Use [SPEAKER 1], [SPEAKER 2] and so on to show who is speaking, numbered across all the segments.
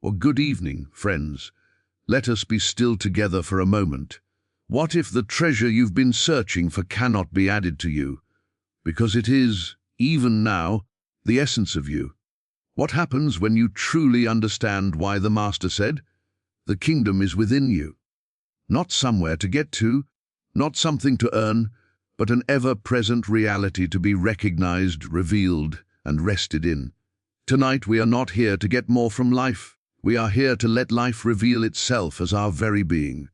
[SPEAKER 1] or good evening, friends. Let us be still together for a moment. What if the treasure you've been searching for cannot be added to you? Because it is, even now, the essence of you. What happens when you truly understand why the Master said, "The kingdom is within you"? Not somewhere to get to, not something to earn, but an ever-present reality to be recognized, revealed, and rested in. Tonight we are not here to get more from life. We are here to let life reveal itself as our very being.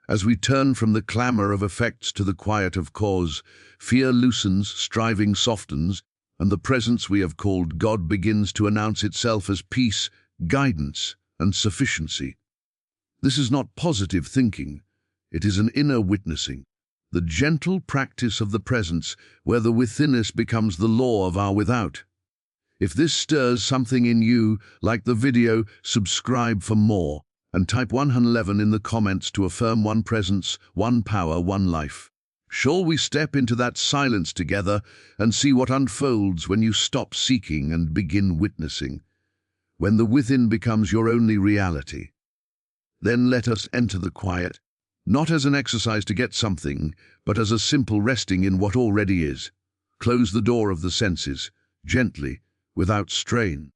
[SPEAKER 1] As we turn from the clamor of effects to the quiet of cause, fear loosens, striving softens, and the presence we have called God begins to announce itself as peace, guidance, and sufficiency. This is not positive thinking. It is an inner witnessing, the gentle practice of the presence where the withinness becomes the law of our without. If this stirs something in you, like the video, subscribe for more, and type 111 in the comments to affirm one presence, one power, one life. Shall we step into that silence together and see what unfolds when you stop seeking and begin witnessing? When the within becomes your only reality. Then let us enter the quiet, not as an exercise to get something, but as a simple resting in what already is. Close the door of the senses, gently, without strain.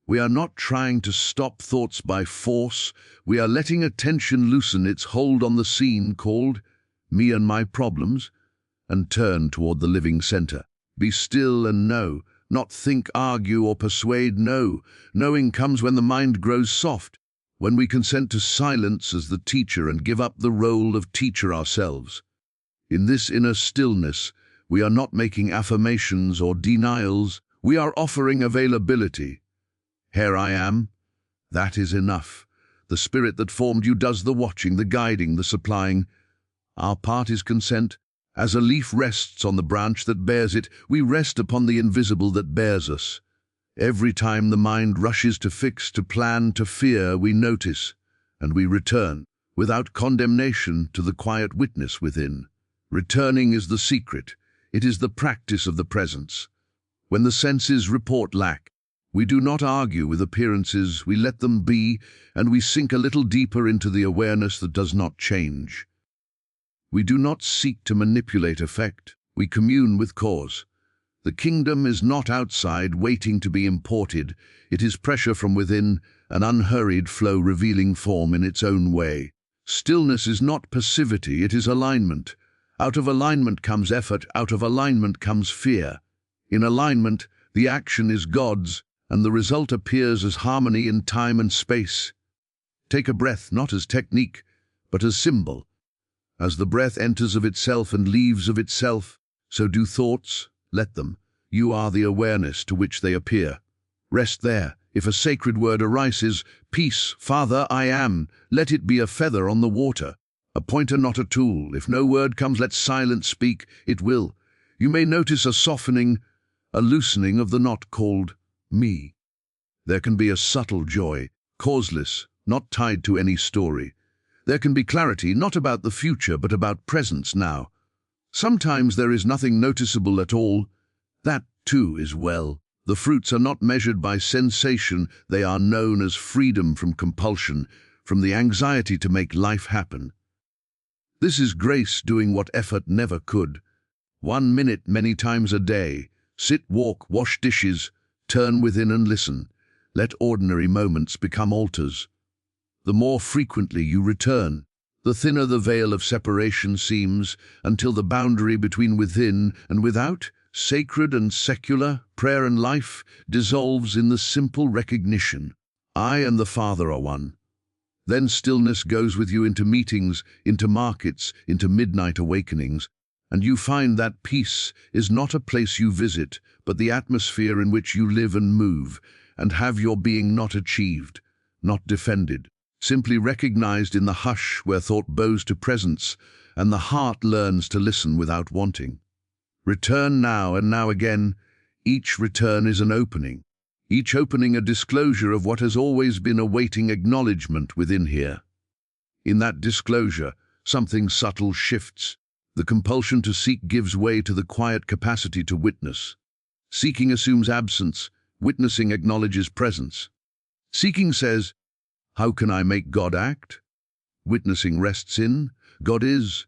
[SPEAKER 1] We are not trying to stop thoughts by force. We are letting attention loosen its hold on the scene called me and my problems, and turn toward the living center. Be still and know, not think, argue, or persuade. No. Knowing comes when the mind grows soft, when we consent to silence as the teacher and give up the role of teacher ourselves. In this inner stillness, we are not making affirmations or denials. We are offering availability. Here I am. That is enough. The spirit that formed you does the watching, the guiding, the supplying. Our part is consent. As a leaf rests on the branch that bears it, we rest upon the invisible that bears us. Every time the mind rushes to fix, to plan, to fear, we notice, and we return, without condemnation, to the quiet witness within. Returning is the secret. It is the practice of the presence. When the senses report lack, we do not argue with appearances, we let them be, and we sink a little deeper into the awareness that does not change. We do not seek to manipulate effect, we commune with cause. The kingdom is not outside, waiting to be imported. It is pressure from within, an unhurried flow revealing form in its own way. Stillness is not passivity, it is alignment. Out of alignment comes effort, out of alignment comes fear. In alignment, the action is God's, and the result appears as harmony in time and space. Take a breath not as technique, but as symbol. As the breath enters of itself and leaves of itself, so do thoughts, let them. You are the awareness to which they appear. Rest there. If a sacred word arises, peace, Father, I am, let it be a feather on the water, a pointer, not a tool. If no word comes, let silence speak, it will. You may notice a softening, a loosening of the knot called me. There can be a subtle joy, causeless, not tied to any story. There can be clarity, not about the future, but about presence now. Sometimes there is nothing noticeable at all. That, too, is well. The fruits are not measured by sensation. They are known as freedom from compulsion, from the anxiety to make life happen. This is grace doing what effort never could. 1 minute many times a day. Sit, walk, wash dishes, turn within and listen. Let ordinary moments become altars. The more frequently you return, the thinner the veil of separation seems, until the boundary between within and without, sacred and secular, prayer and life, dissolves in the simple recognition, I and the Father are one. Then stillness goes with you into meetings, into markets, into midnight awakenings, and you find that peace is not a place you visit, but the atmosphere in which you live and move, and have your being not achieved, not defended, simply recognized in the hush where thought bows to presence, and the heart learns to listen without wanting. Return now and now again. Each return is an opening, each opening a disclosure of what has always been awaiting acknowledgement within here. In that disclosure, something subtle shifts. The compulsion to seek gives way to the quiet capacity to witness. Seeking assumes absence, witnessing acknowledges presence. Seeking says, How can I make God act? Witnessing rests in, God is.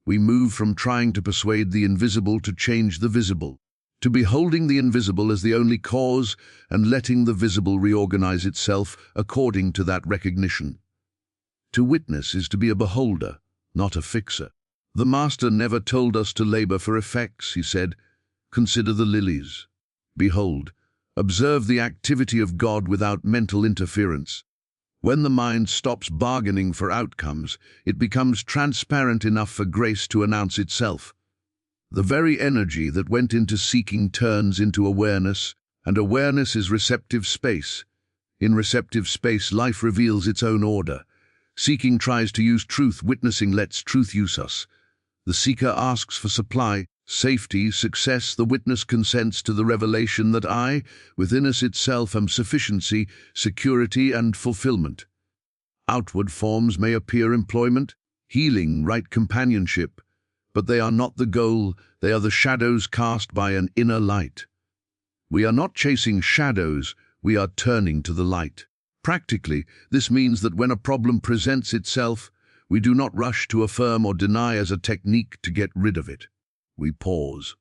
[SPEAKER 1] We move from trying to persuade the invisible to change the visible, to beholding the invisible as the only cause and letting the visible reorganize itself according to that recognition. To witness is to be a beholder, not a fixer. The Master never told us to labor for effects, he said. Consider the lilies. Behold, observe the activity of God without mental interference. When the mind stops bargaining for outcomes, it becomes transparent enough for grace to announce itself. The very energy that went into seeking turns into awareness, and awareness is receptive space. In receptive space, life reveals its own order. Seeking tries to use truth, witnessing lets truth use us. The seeker asks for supply, safety, success. The witness consents to the revelation that I, within us itself, am sufficiency, security, and fulfillment. Outward forms may appear employment, healing, right companionship, but they are not the goal. They are the shadows cast by an inner light. We are not chasing shadows, we are turning to the light. Practically, this means that when a problem presents itself, we do not rush to affirm or deny as a technique to get rid of it. We pause.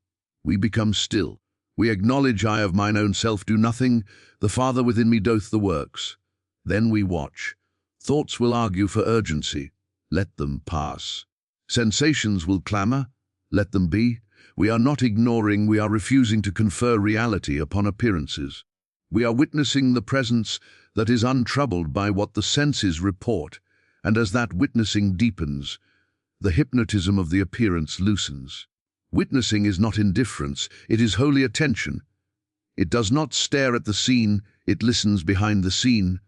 [SPEAKER 1] We become still. We acknowledge I of mine own self do nothing, the Father within me doth the works. Then we watch. Thoughts will argue for urgency. Let them pass. Sensations will clamor. Let them be. We are not ignoring, we are refusing to confer reality upon appearances. We are witnessing the presence that is untroubled by what the senses report, and as that witnessing deepens, the hypnotism of the appearance loosens. Witnessing is not indifference, it is holy attention. It does not stare at the scene, it listens behind the scene.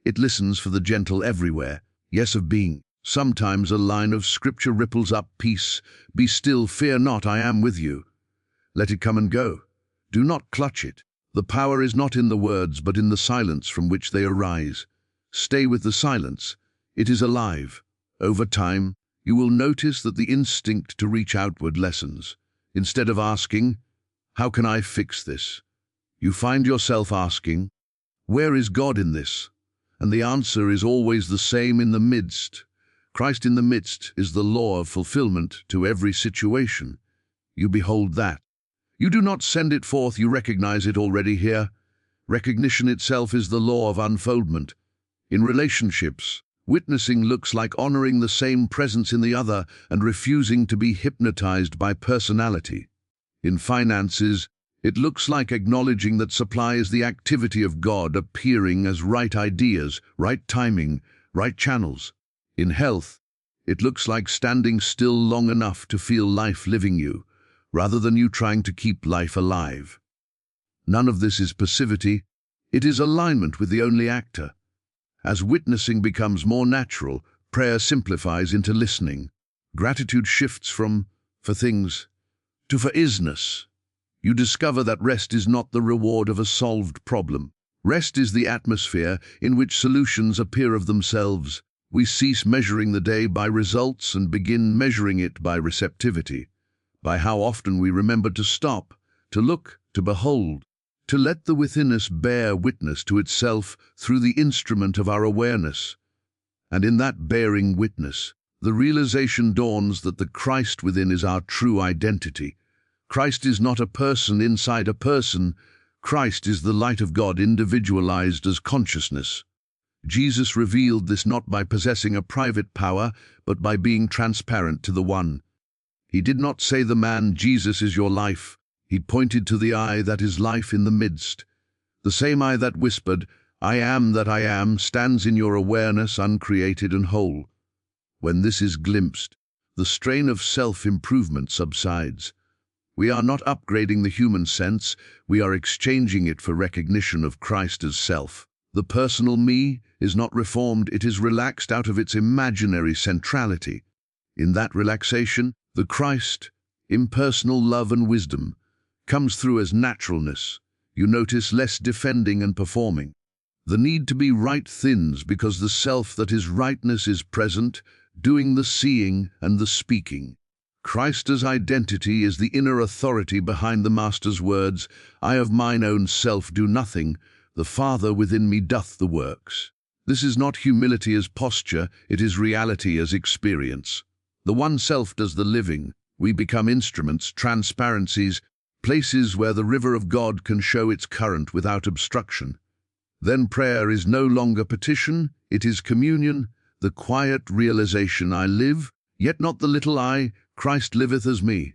[SPEAKER 1] It listens for the gentle everywhere, yes of being. Sometimes a line of scripture ripples up, peace, be still, fear not, I am with you. Let it come and go. Do not clutch it. The power is not in the words, but in the silence from which they arise. Stay with the silence. It is alive. Over time, you will notice that the instinct to reach outward lessens. Instead of asking, how can I fix this? You find yourself asking, where is God in this? And the answer is always the same: in the midst. Christ in the midst is the law of fulfillment to every situation. You behold that. You do not send it forth, you recognize it already here. Recognition itself is the law of unfoldment. In relationships, witnessing looks like honoring the same presence in the other and refusing to be hypnotized by personality. In finances, it looks like acknowledging that supply is the activity of God appearing as right ideas, right timing, right channels. In health, it looks like standing still long enough to feel life living you, rather than you trying to keep life alive. None of this is passivity, it is alignment with the only actor. As witnessing becomes more natural, prayer simplifies into listening. Gratitude shifts from for things to for isness. You discover that rest is not the reward of a solved problem. Rest is the atmosphere in which solutions appear of themselves. We cease measuring the day by results and begin measuring it by receptivity, by how often we remember to stop, to look, to behold, to let the within us bear witness to itself through the instrument of our awareness. And in that bearing witness, the realization dawns that the Christ within is our true identity. Christ is not a person inside a person. Christ is the light of God individualized as consciousness. Jesus revealed this not by possessing a private power, but by being transparent to the One. He did not say, the man Jesus is your life. He pointed to the I that is life in the midst. The same I that whispered, I am that I am, stands in your awareness, uncreated and whole. When this is glimpsed, the strain of self-improvement subsides. We are not upgrading the human sense, we are exchanging it for recognition of Christ as self. The personal me is not reformed, it is relaxed out of its imaginary centrality. In that relaxation, the Christ, impersonal love and wisdom, comes through as naturalness. You notice less defending and performing. The need to be right thins because the self that is rightness is present, doing the seeing and the speaking. Christ as identity is the inner authority behind the Master's words, I of mine own self do nothing, the Father within me doth the works. This is not humility as posture, it is reality as experience. The one self does the living. We become instruments, transparencies, places where the river of God can show its current without obstruction. Then prayer is no longer petition, it is communion, the quiet realization I live, yet not the little I, Christ liveth as me.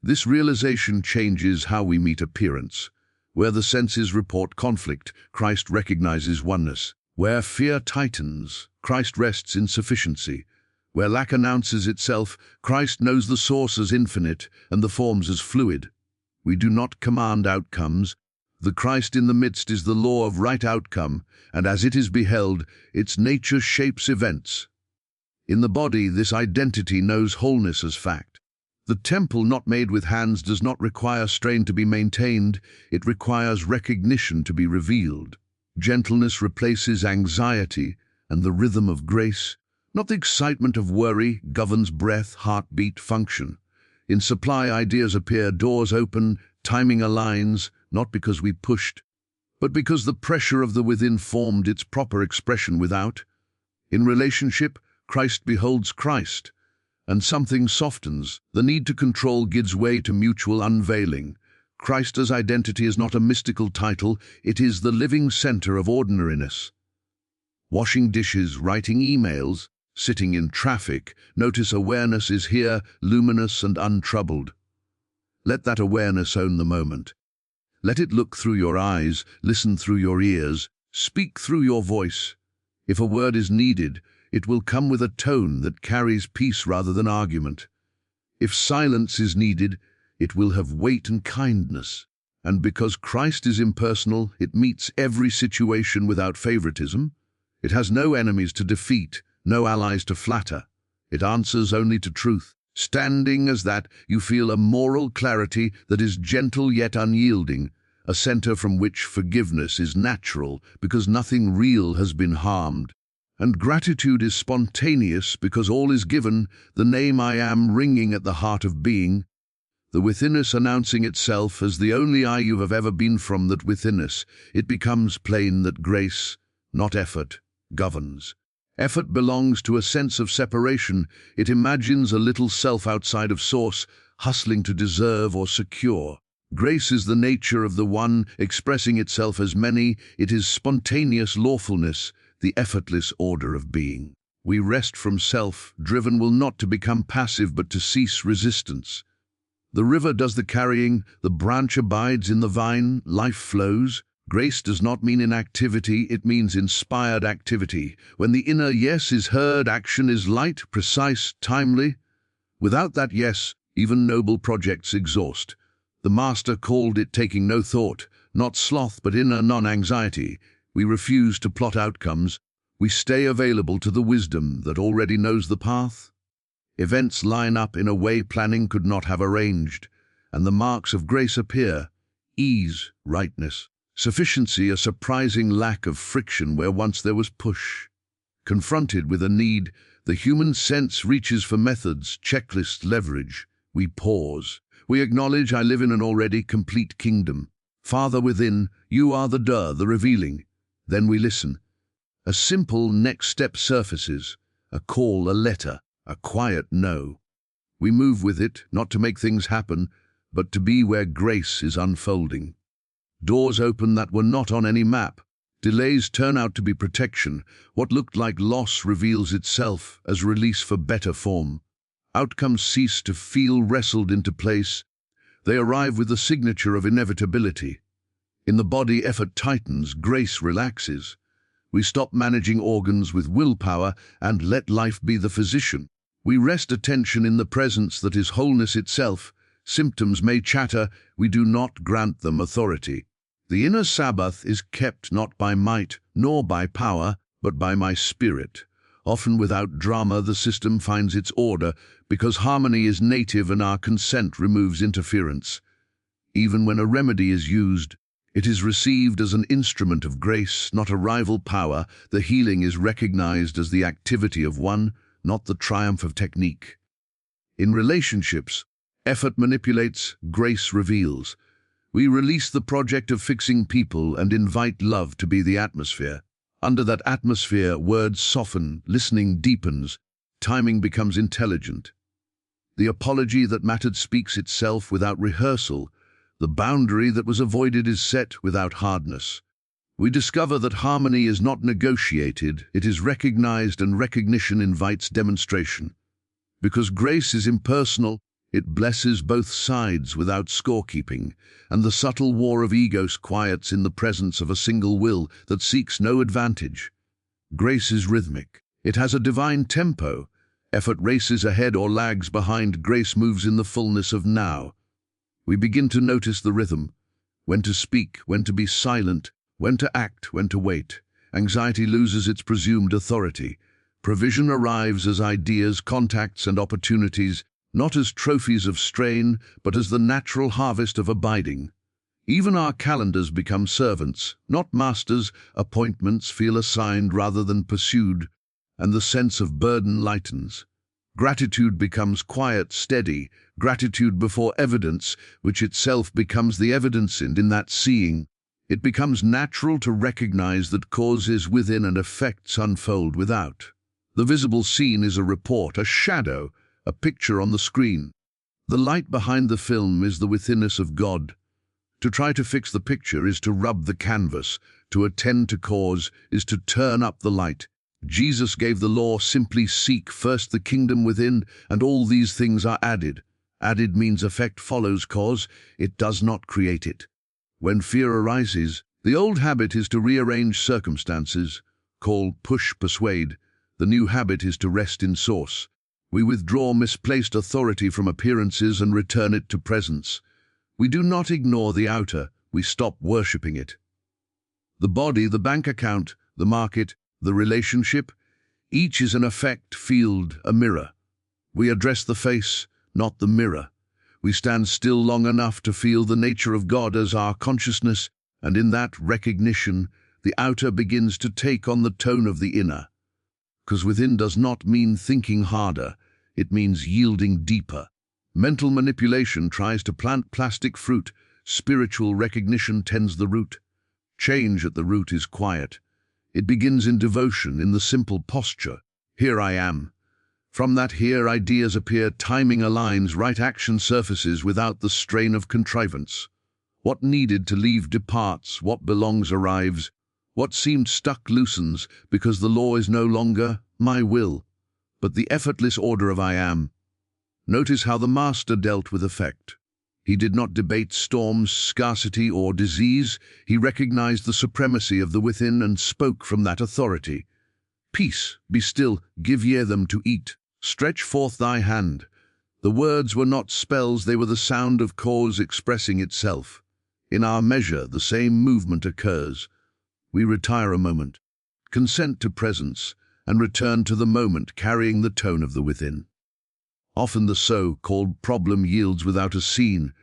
[SPEAKER 1] This realization changes how we meet appearance. Where the senses report conflict, Christ recognizes oneness. Where fear tightens, Christ rests in sufficiency. Where lack announces itself, Christ knows the source as infinite and the forms as fluid. We do not command outcomes. The Christ in the midst is the law of right outcome, and as it is beheld, its nature shapes events. In the body, this identity knows wholeness as fact. The temple not made with hands does not require strain to be maintained, it requires recognition to be revealed. Gentleness replaces anxiety, and the rhythm of grace, not the excitement of worry, governs breath, heartbeat, function. In supply, ideas appear, doors open, timing aligns, not because we pushed, but because the pressure of the within formed its proper expression without. In relationship, Christ beholds Christ, and something softens. The need to control gives way to mutual unveiling. Christ as identity is not a mystical title, it is the living center of ordinariness. Washing dishes, writing emails, sitting in traffic, notice awareness is here, luminous and untroubled. Let that awareness own the moment. Let it look through your eyes, listen through your ears, speak through your voice. If a word is needed, it will come with a tone that carries peace rather than argument. If silence is needed, it will have weight and kindness. And because Christ is impersonal, it meets every situation without favoritism. It has no enemies to defeat, no allies to flatter. It answers only to truth. Standing as that, you feel a moral clarity that is gentle yet unyielding, a center from which forgiveness is natural because nothing real has been harmed. And gratitude is spontaneous because all is given, the name I am ringing at the heart of being, the withinness announcing itself as the only I you have ever been from that withinness. It becomes plain that grace, not effort, governs. Effort belongs to a sense of separation. It imagines a little self outside of source, hustling to deserve or secure. Grace is the nature of the one, expressing itself as many. It is spontaneous lawfulness, the effortless order of being. We rest from self, driven will not to become passive but to cease resistance. The river does the carrying, the branch abides in the vine, life flows. Grace does not mean inactivity, it means inspired activity. When the inner yes is heard, action is light, precise, timely. Without that yes, even noble projects exhaust. The Master called it taking no thought, not sloth but inner non-anxiety. We refuse to plot outcomes. We stay available to the wisdom that already knows the path. Events line up in a way planning could not have arranged, and the marks of grace appear. Ease, rightness. Sufficiency, a surprising lack of friction where once there was push. Confronted with a need, the human sense reaches for methods, checklists, leverage. We pause. We acknowledge I live in an already complete kingdom. Father within, you are the revealing. Then we listen. A simple next step surfaces. A call, a letter, a quiet no. We move with it, not to make things happen, but to be where grace is unfolding. Doors open that were not on any map. Delays turn out to be protection. What looked like loss reveals itself as release for better form. Outcomes cease to feel wrestled into place. They arrive with the signature of inevitability. In the body, effort tightens, grace relaxes. We stop managing organs with willpower and let life be the physician. We rest attention in the presence that is wholeness itself. Symptoms may chatter, we do not grant them authority. The inner Sabbath is kept not by might, nor by power, but by my spirit. Often without drama, the system finds its order, because harmony is native and our consent removes interference. Even when a remedy is used, it is received as an instrument of grace, not a rival power. The healing is recognized as the activity of one, not the triumph of technique. In relationships, effort manipulates, grace reveals. We release the project of fixing people and invite love to be the atmosphere. Under that atmosphere, words soften, listening deepens, timing becomes intelligent. The apology that mattered speaks itself without rehearsal. The boundary that was avoided is set without hardness. We discover that harmony is not negotiated, it is recognized, and recognition invites demonstration. Because grace is impersonal, it blesses both sides without scorekeeping, and the subtle war of egos quiets in the presence of a single will that seeks no advantage. Grace is rhythmic. It has a divine tempo. Effort races ahead or lags behind. Grace moves in the fullness of now. We begin to notice the rhythm, when to speak, when to be silent, when to act, when to wait. Anxiety loses its presumed authority. Provision arrives as ideas, contacts, and opportunities, not as trophies of strain, but as the natural harvest of abiding. Even our calendars become servants, not masters. Appointments feel assigned rather than pursued, and the sense of burden lightens. Gratitude becomes quiet, steady, gratitude before evidence, which itself becomes the evidence, and in that seeing, it becomes natural to recognize that cause is within and effects unfold without. The visible scene is a report, a shadow, a picture on the screen. The light behind the film is the withinness of God. To try to fix the picture is to rub the canvas. To attend to cause is to turn up the light. Jesus gave the law, simply seek first the kingdom within, and all these things are added. Added means effect follows cause, it does not create it. When fear arises, the old habit is to rearrange circumstances, call push persuade. The new habit is to rest in source. We withdraw misplaced authority from appearances and return it to presence. We do not ignore the outer, we stop worshipping it. The body, the bank account, the market, the relationship, each is an effect field, a mirror. We address the face, not the mirror. We stand still long enough to feel the nature of God as our consciousness, and in that recognition, the outer begins to take on the tone of the inner. Because within does not mean thinking harder, it means yielding deeper. Mental manipulation tries to plant plastic fruit, spiritual recognition tends the root. Change at the root is quiet. It begins in devotion, in the simple posture. Here I am. From that here ideas appear, timing aligns, right action surfaces without the strain of contrivance. What needed to leave departs, what belongs arrives. What seemed stuck loosens, because the law is no longer my will, but the effortless order of I am. Notice how the master dealt with effect. He did not debate storms, scarcity, or disease. He recognized the supremacy of the within and spoke from that authority. Peace, be still, give ye them to eat. Stretch forth thy hand. The words were not spells, they were the sound of cause expressing itself. In our measure, the same movement occurs. We retire a moment, consent to presence, and return to the moment carrying the tone of the within. Often the so-called problem yields without a scene,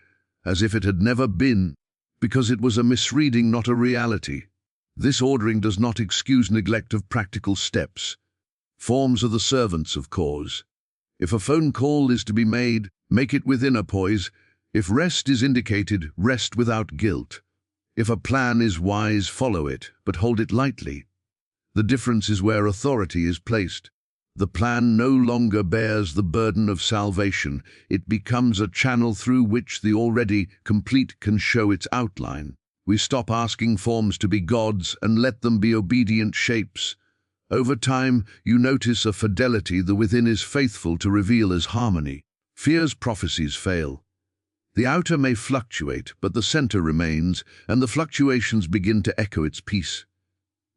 [SPEAKER 1] as if it had never been, because it was a misreading, not a reality. This ordering does not excuse neglect of practical steps. Forms are the servants of cause. If a phone call is to be made, make it within a poise. If rest is indicated, rest without guilt. If a plan is wise, follow it, but hold it lightly. The difference is where authority is placed. The plan no longer bears the burden of salvation. It becomes a channel through which the already complete can show its outline. We stop asking forms to be gods and let them be obedient shapes. Over time, you notice a fidelity the within is faithful to reveal as harmony. Fear's prophecies fail. The outer may fluctuate, but the center remains, and the fluctuations begin to echo its peace.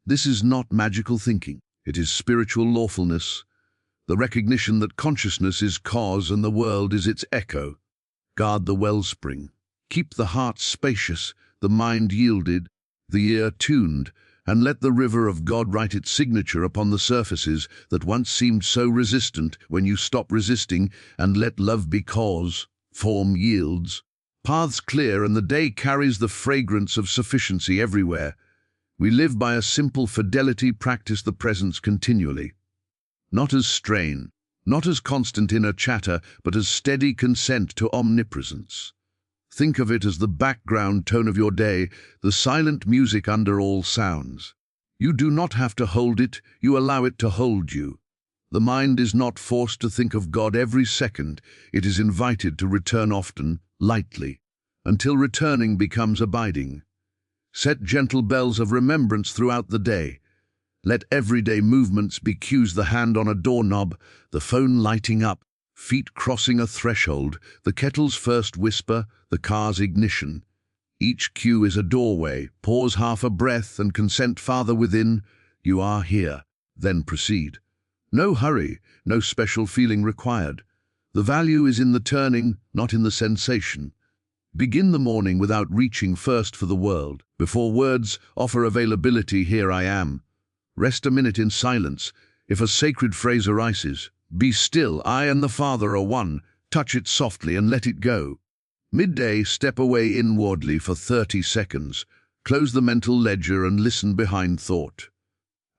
[SPEAKER 1] This is not magical thinking. It is spiritual lawfulness, the recognition that consciousness is cause and the world is its echo. Guard the wellspring. Keep the heart spacious, the mind yielded, the ear tuned, and let the river of God write its signature upon the surfaces that once seemed so resistant. When you stop resisting and let love be cause, form yields. Paths clear and the day carries the fragrance of sufficiency everywhere. We live by a simple fidelity, practice the presence continually. Not as strain, not as constant inner chatter, but as steady consent to omnipresence. Think of it as the background tone of your day, the silent music under all sounds. You do not have to hold it, you allow it to hold you. The mind is not forced to think of God every second, it is invited to return often, lightly, until returning becomes abiding. Set gentle bells of remembrance throughout the day. Let everyday movements be cues: the hand on a doorknob, the phone lighting up, feet crossing a threshold, the kettle's first whisper, the car's ignition. Each cue is a doorway. Pause half a breath and consent farther within. You are here. Then proceed. No hurry, no special feeling required. The value is in the turning, not in the sensation. Begin the morning without reaching first for the world. Before words offer availability, here I am. Rest a minute in silence. If a sacred phrase arises, be still, I and the Father are one. Touch it softly and let it go. Midday, step away inwardly for 30 seconds. Close the mental ledger and listen behind thought.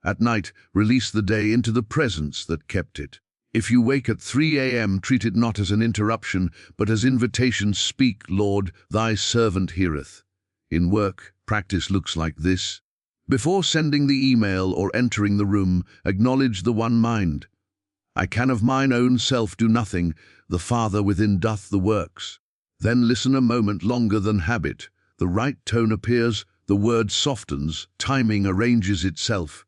[SPEAKER 1] At night, release the day into the presence that kept it. If you wake at 3 a.m., treat it not as an interruption, but as invitation. Speak, Lord, thy servant heareth. In work, practice looks like this. Before sending the email or entering the room, acknowledge the one mind. I can of mine own self do nothing, the Father within doth the works. Then listen a moment longer than habit. The right tone appears, the word softens, timing arranges itself.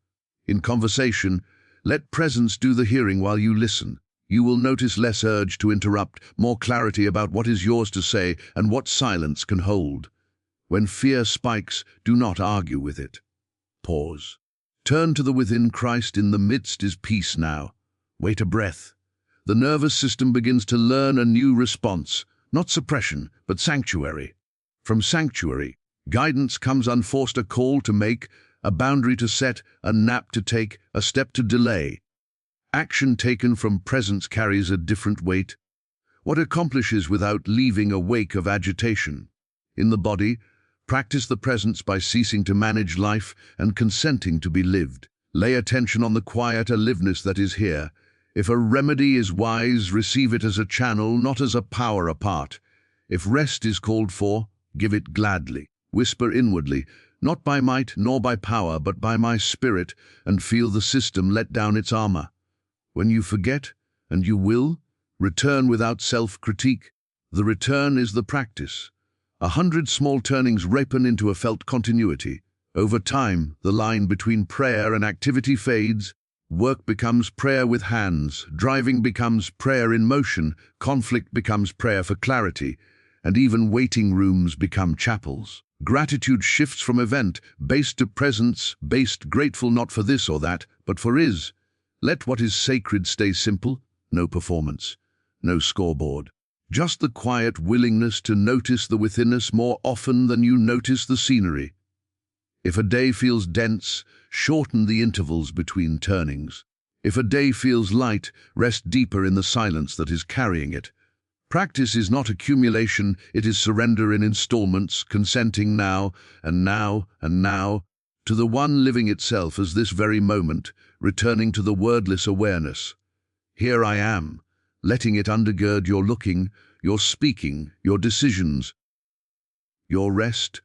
[SPEAKER 1] In conversation, let presence do the hearing while you listen. You will notice less urge to interrupt, more clarity about what is yours to say and what silence can hold. When fear spikes, do not argue with it. Pause. Turn to the within. Christ in the midst is peace now. Wait a breath. The nervous system begins to learn a new response, not suppression, but sanctuary. From sanctuary, guidance comes unforced, a call to make, a boundary to set, a nap to take, a step to delay. Action taken from presence carries a different weight. What accomplishes without leaving a wake of agitation? In the body, practice the presence by ceasing to manage life and consenting to be lived. Lay attention on the quiet aliveness that is here. If a remedy is wise, receive it as a channel, not as a power apart. If rest is called for, give it gladly. Whisper inwardly, not by might nor by power, but by my spirit, and feel the system let down its armor. When you forget, and you will, return without self-critique. The return is the practice. 100 small turnings ripen into a felt continuity. Over time, the line between prayer and activity fades. Work becomes prayer with hands, driving becomes prayer in motion, conflict becomes prayer for clarity, and even waiting rooms become chapels. Gratitude shifts from event-based to presence-based, grateful not for this or that, but for is. Let what is sacred stay simple, no performance, no scoreboard. Just the quiet willingness to notice the withinness more often than you notice the scenery. If a day feels dense, shorten the intervals between turnings. If a day feels light, rest deeper in the silence that is carrying it. Practice is not accumulation, it is surrender in installments, consenting now, and now, and now, to the one living itself as this very moment, returning to the wordless awareness. Here I am, letting it undergird your looking, your speaking, your decisions. Your rest,